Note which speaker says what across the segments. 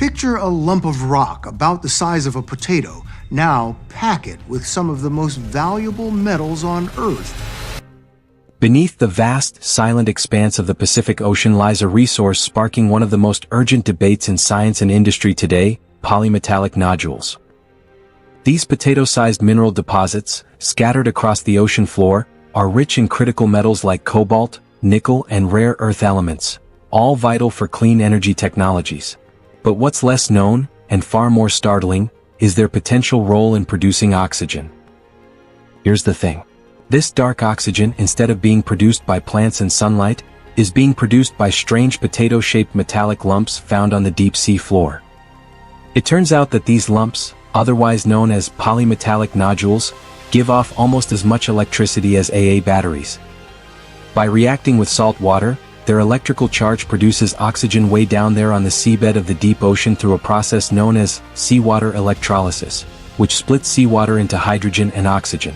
Speaker 1: Picture a lump of rock about the size of a potato. Now pack it with some of the most valuable metals on Earth.
Speaker 2: Beneath the vast, silent expanse of the Pacific Ocean lies a resource sparking one of the most urgent debates in science and industry today: polymetallic nodules. These potato-sized mineral deposits, scattered across the ocean floor, are rich in critical metals like cobalt, nickel, and rare earth elements, all vital for clean energy technologies. But what's less known, and far more startling, is their potential role in producing oxygen. Here's the thing. This dark oxygen, instead of being produced by plants and sunlight, is being produced by strange potato-shaped metallic lumps found on the deep sea floor. It turns out that these lumps, otherwise known as polymetallic nodules, give off almost as much electricity as AA batteries. By reacting with salt water, their electrical charge produces oxygen way down there on the seabed of the deep ocean through a process known as seawater electrolysis, which splits seawater into hydrogen and oxygen.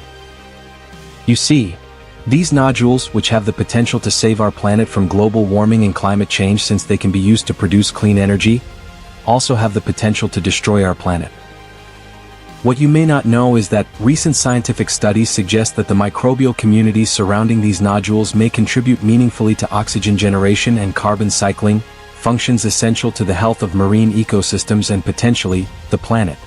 Speaker 2: You see, these nodules, which have the potential to save our planet from global warming and climate change since they can be used to produce clean energy, also have the potential to destroy our planet. What you may not know is that recent scientific studies suggest that the microbial communities surrounding these nodules may contribute meaningfully to oxygen generation and carbon cycling, functions essential to the health of marine ecosystems and potentially, the planet.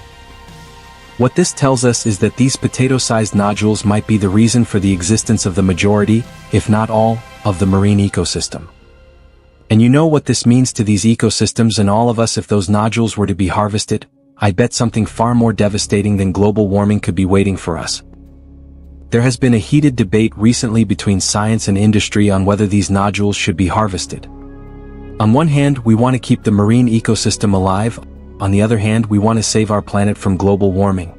Speaker 2: What this tells us is that these potato-sized nodules might be the reason for the existence of the majority, if not all, of the marine ecosystem. And you know what this means to these ecosystems and all of us if those nodules were to be harvested? I bet something far more devastating than global warming could be waiting for us. There has been a heated debate recently between science and industry on whether these nodules should be harvested. On one hand, we want to keep the marine ecosystem alive. On the other hand, we want to save our planet from global warming.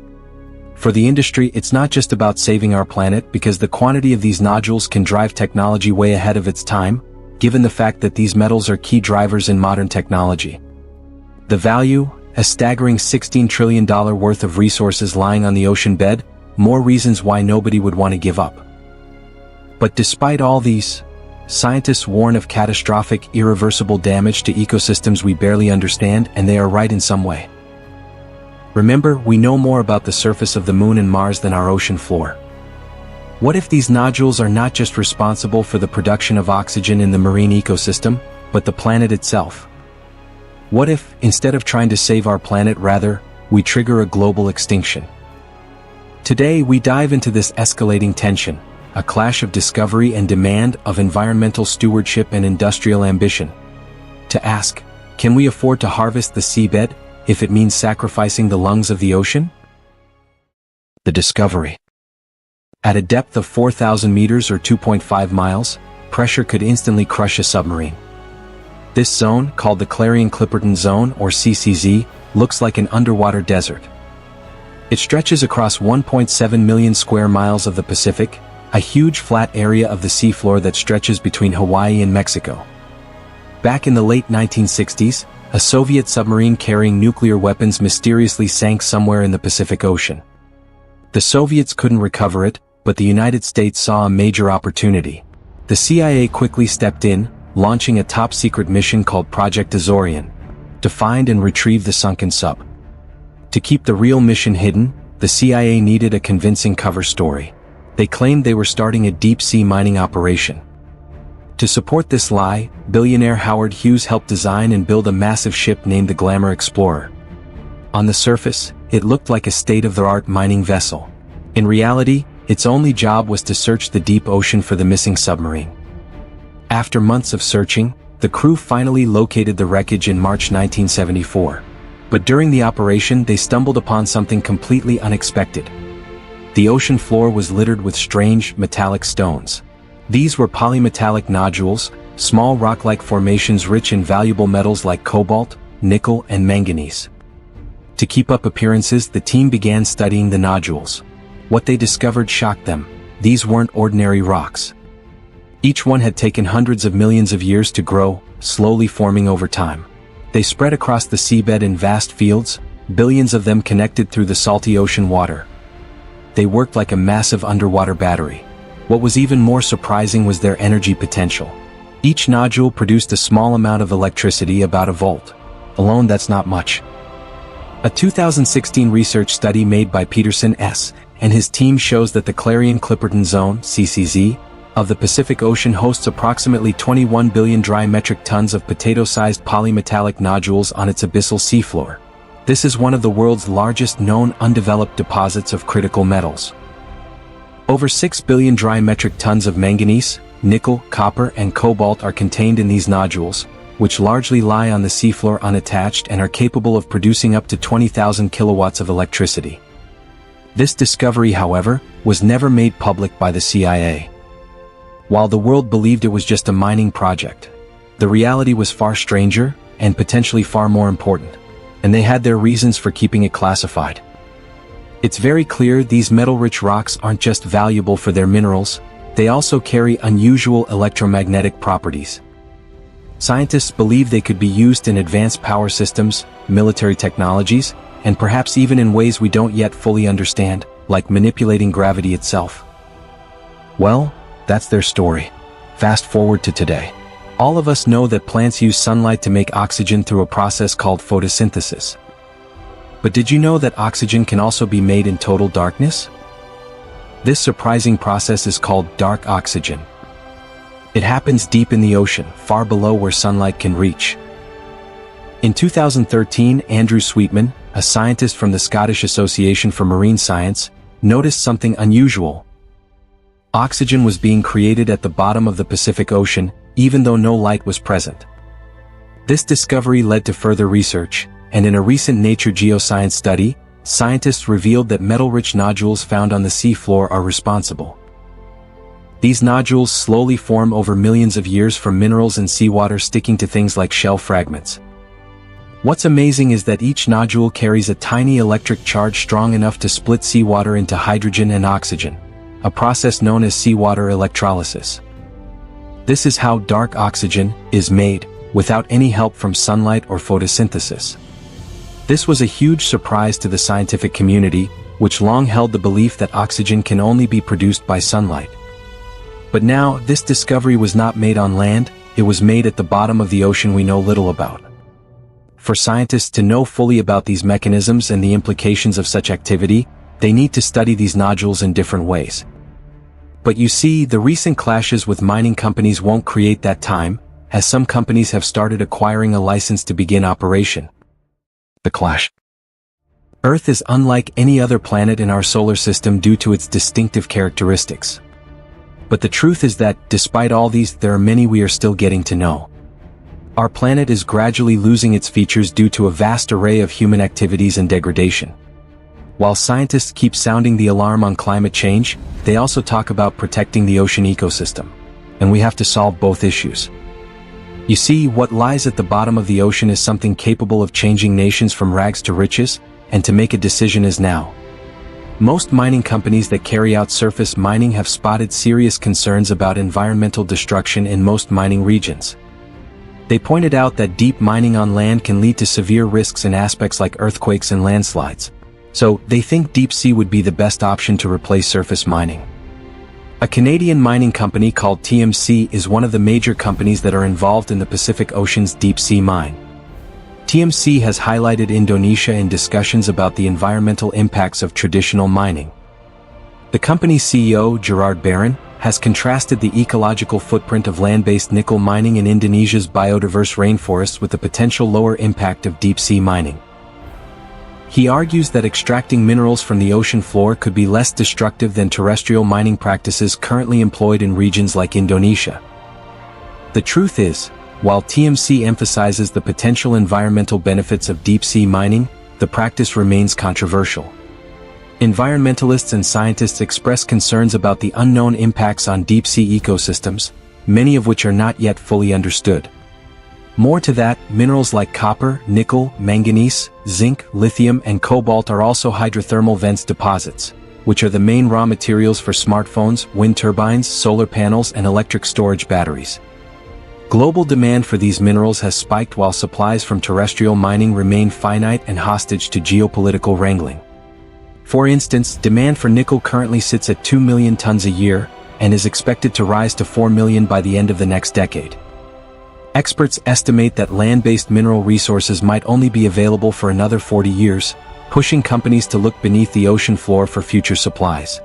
Speaker 2: For the industry, it's not just about saving our planet because the quantity of these nodules can drive technology way ahead of its time, given the fact that these metals are key drivers in modern technology. The value, a staggering $16 trillion worth of resources lying on the ocean bed, more reasons why nobody would want to give up. But despite all these, scientists warn of catastrophic, irreversible damage to ecosystems we barely understand, and they are right in some way. Remember, we know more about the surface of the Moon and Mars than our ocean floor. What if these nodules are not just responsible for the production of oxygen in the marine ecosystem, but the planet itself? What if, instead of trying to save our planet, rather, we trigger a global extinction? Today we dive into this escalating tension, a clash of discovery and demand, of environmental stewardship and industrial ambition. To ask, can we afford to harvest the seabed, if it means sacrificing the lungs of the ocean? The discovery. At a depth of 4,000 meters or 2.5 miles, pressure could instantly crush a submarine. This zone, called the Clarion-Clipperton Zone or CCZ, looks like an underwater desert. It stretches across 1.7 million square miles of the Pacific, a huge flat area of the seafloor that stretches between Hawaii and Mexico. Back in the late 1960s, a Soviet submarine carrying nuclear weapons mysteriously sank somewhere in the Pacific Ocean. The Soviets couldn't recover it, but the United States saw a major opportunity. The CIA quickly stepped in, launching a top-secret mission called Project Azorian, to find and retrieve the sunken sub. To keep the real mission hidden, the CIA needed a convincing cover story. They claimed they were starting a deep-sea mining operation. To support this lie, billionaire Howard Hughes helped design and build a massive ship named the Glamour Explorer. On the surface, it looked like a state-of-the-art mining vessel. In reality, its only job was to search the deep ocean for the missing submarine. After months of searching, the crew finally located the wreckage in March 1974. But during the operation, they stumbled upon something completely unexpected. The ocean floor was littered with strange, metallic stones. These were polymetallic nodules, small rock-like formations rich in valuable metals like cobalt, nickel, and manganese. To keep up appearances, the team began studying the nodules. What they discovered shocked them. These weren't ordinary rocks. Each one had taken hundreds of millions of years to grow, slowly forming over time. They spread across the seabed in vast fields, billions of them connected through the salty ocean water. They worked like a massive underwater battery. What was even more surprising was their energy potential. Each nodule produced a small amount of electricity, about a volt. Alone, that's not much. A 2016 research study made by Peterson S. and his team shows that the Clarion-Clipperton Zone, CCZ, of the Pacific Ocean hosts approximately 21 billion dry metric tons of potato-sized polymetallic nodules on its abyssal seafloor. This is one of the world's largest known undeveloped deposits of critical metals. Over 6 billion dry metric tons of manganese, nickel, copper, and cobalt are contained in these nodules, which largely lie on the seafloor unattached and are capable of producing up to 20,000 kilowatts of electricity. This discovery, however, was never made public by the CIA. While the world believed it was just a mining project, the reality was far stranger and potentially far more important, and they had their reasons for keeping it classified. It's very clear these metal-rich rocks aren't just valuable for their minerals, they also carry unusual electromagnetic properties. Scientists believe they could be used in advanced power systems, military technologies, and perhaps even in ways we don't yet fully understand, like manipulating gravity itself. Well, that's their story. Fast forward to today. All of us know that plants use sunlight to make oxygen through a process called photosynthesis. But did you know that oxygen can also be made in total darkness? This surprising process is called dark oxygen. It happens deep in the ocean, far below where sunlight can reach. In 2013, Andrew Sweetman, a scientist from the Scottish Association for Marine Science, noticed something unusual. Oxygen was being created at the bottom of the Pacific Ocean, even though no light was present. This discovery led to further research, and in a recent Nature Geoscience study, scientists revealed that metal-rich nodules found on the seafloor are responsible. These nodules slowly form over millions of years from minerals in seawater sticking to things like shell fragments. What's amazing is that each nodule carries a tiny electric charge strong enough to split seawater into hydrogen and oxygen, a process known as seawater electrolysis. This is how dark oxygen is made, without any help from sunlight or photosynthesis. This was a huge surprise to the scientific community, which long held the belief that oxygen can only be produced by sunlight. But now, this discovery was not made on land, it was made at the bottom of the ocean we know little about. For scientists to know fully about these mechanisms and the implications of such activity, they need to study these nodules in different ways. But you see, the recent clashes with mining companies won't create that time, as some companies have started acquiring a license to begin operation. The clash. Earth is unlike any other planet in our solar system due to its distinctive characteristics. But the truth is that, despite all these, there are many we are still getting to know. Our planet is gradually losing its features due to a vast array of human activities and degradation. While scientists keep sounding the alarm on climate change, they also talk about protecting the ocean ecosystem. And we have to solve both issues. You see, what lies at the bottom of the ocean is something capable of changing nations from rags to riches, and to make a decision is now. Most mining companies that carry out surface mining have spotted serious concerns about environmental destruction in most mining regions. They pointed out that deep mining on land can lead to severe risks in aspects like earthquakes and landslides. So, they think deep sea would be the best option to replace surface mining. A Canadian mining company called TMC is one of the major companies that are involved in the Pacific Ocean's deep sea mine. TMC has highlighted Indonesia in discussions about the environmental impacts of traditional mining. The company's CEO, Gerard Barron, has contrasted the ecological footprint of land-based nickel mining in Indonesia's biodiverse rainforests with the potential lower impact of deep-sea mining. He argues that extracting minerals from the ocean floor could be less destructive than terrestrial mining practices currently employed in regions like Indonesia. The truth is, while TMC emphasizes the potential environmental benefits of deep-sea mining, the practice remains controversial. Environmentalists and scientists express concerns about the unknown impacts on deep-sea ecosystems, many of which are not yet fully understood. More to that, minerals like copper, nickel, manganese, zinc, lithium, and cobalt are also hydrothermal vents deposits, which are the main raw materials for smartphones, wind turbines, solar panels, and electric storage batteries. Global demand for these minerals has spiked while supplies from terrestrial mining remain finite and hostage to geopolitical wrangling. For instance, demand for nickel currently sits at 2 million tons a year, and is expected to rise to 4 million by the end of the next decade. Experts estimate that land-based mineral resources might only be available for another 40 years, pushing companies to look beneath the ocean floor for future supplies.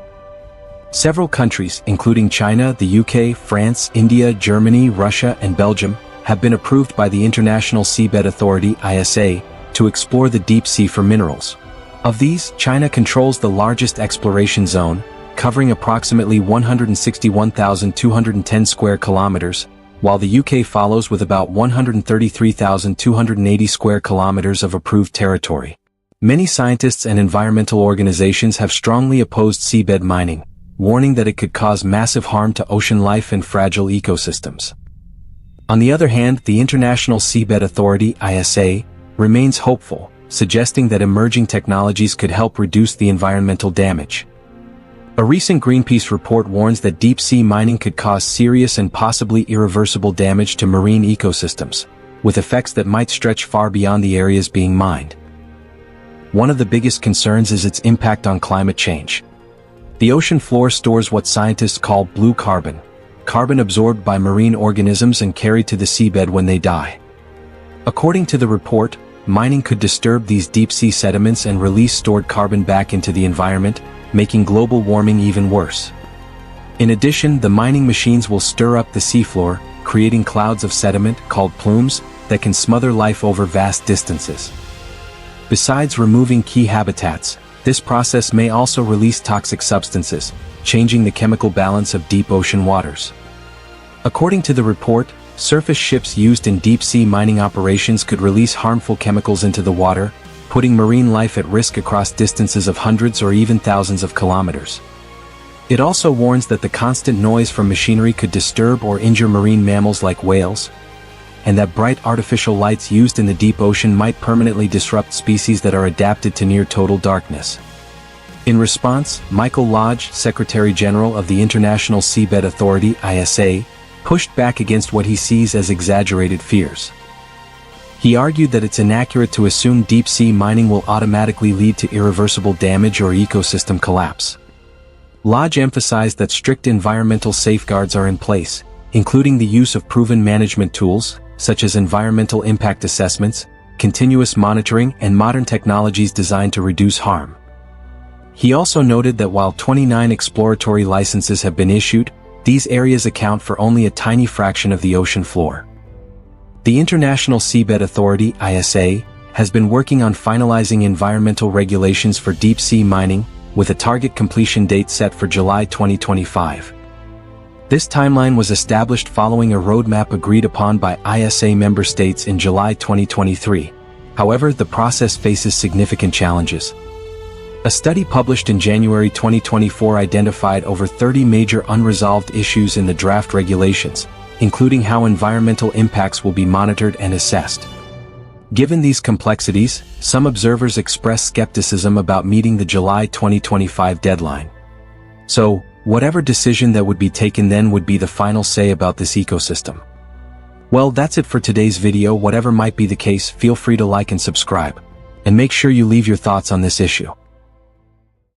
Speaker 2: Several countries, including China, the UK, France, India, Germany, Russia, and Belgium, have been approved by the International Seabed Authority (ISA) to explore the deep sea for minerals. Of these, China controls the largest exploration zone, covering approximately 161,210 square kilometers, while the UK follows with about 133,280 square kilometers of approved territory. Many scientists and environmental organizations have strongly opposed seabed mining, warning that it could cause massive harm to ocean life and fragile ecosystems. On the other hand, the International Seabed Authority (ISA) remains hopeful, suggesting that emerging technologies could help reduce the environmental damage. A recent Greenpeace report warns that deep-sea mining could cause serious and possibly irreversible damage to marine ecosystems, with effects that might stretch far beyond the areas being mined. One of the biggest concerns is its impact on climate change. The ocean floor stores what scientists call blue carbon, carbon absorbed by marine organisms and carried to the seabed when they die. According to the report, mining could disturb these deep-sea sediments and release stored carbon back into the environment, making global warming even worse. In addition, the mining machines will stir up the seafloor, creating clouds of sediment, called plumes, that can smother life over vast distances. Besides removing key habitats, this process may also release toxic substances, changing the chemical balance of deep ocean waters. According to the report, surface ships used in deep-sea mining operations could release harmful chemicals into the water, putting marine life at risk across distances of hundreds or even thousands of kilometers. It also warns that the constant noise from machinery could disturb or injure marine mammals like whales, and that bright artificial lights used in the deep ocean might permanently disrupt species that are adapted to near-total darkness. In response, Michael Lodge, Secretary General of the International Seabed Authority (ISA), pushed back against what he sees as exaggerated fears. He argued that it's inaccurate to assume deep-sea mining will automatically lead to irreversible damage or ecosystem collapse. Lodge emphasized that strict environmental safeguards are in place, including the use of proven management tools, such as environmental impact assessments, continuous monitoring, and modern technologies designed to reduce harm. He also noted that while 29 exploratory licenses have been issued, these areas account for only a tiny fraction of the ocean floor. The International Seabed Authority (ISA) has been working on finalizing environmental regulations for deep-sea mining, with a target completion date set for July 2025. This timeline was established following a roadmap agreed upon by ISA member states in July 2023. However, the process faces significant challenges. A study published in January 2024 identified over 30 major unresolved issues in the draft regulations, including how environmental impacts will be monitored and assessed. Given these complexities, some observers express skepticism about meeting the July 2025 deadline. So, whatever decision that would be taken then would be the final say about this ecosystem. Well, that's it for today's video. Whatever might be the case, feel free to like and subscribe. And make sure you leave your thoughts on this issue.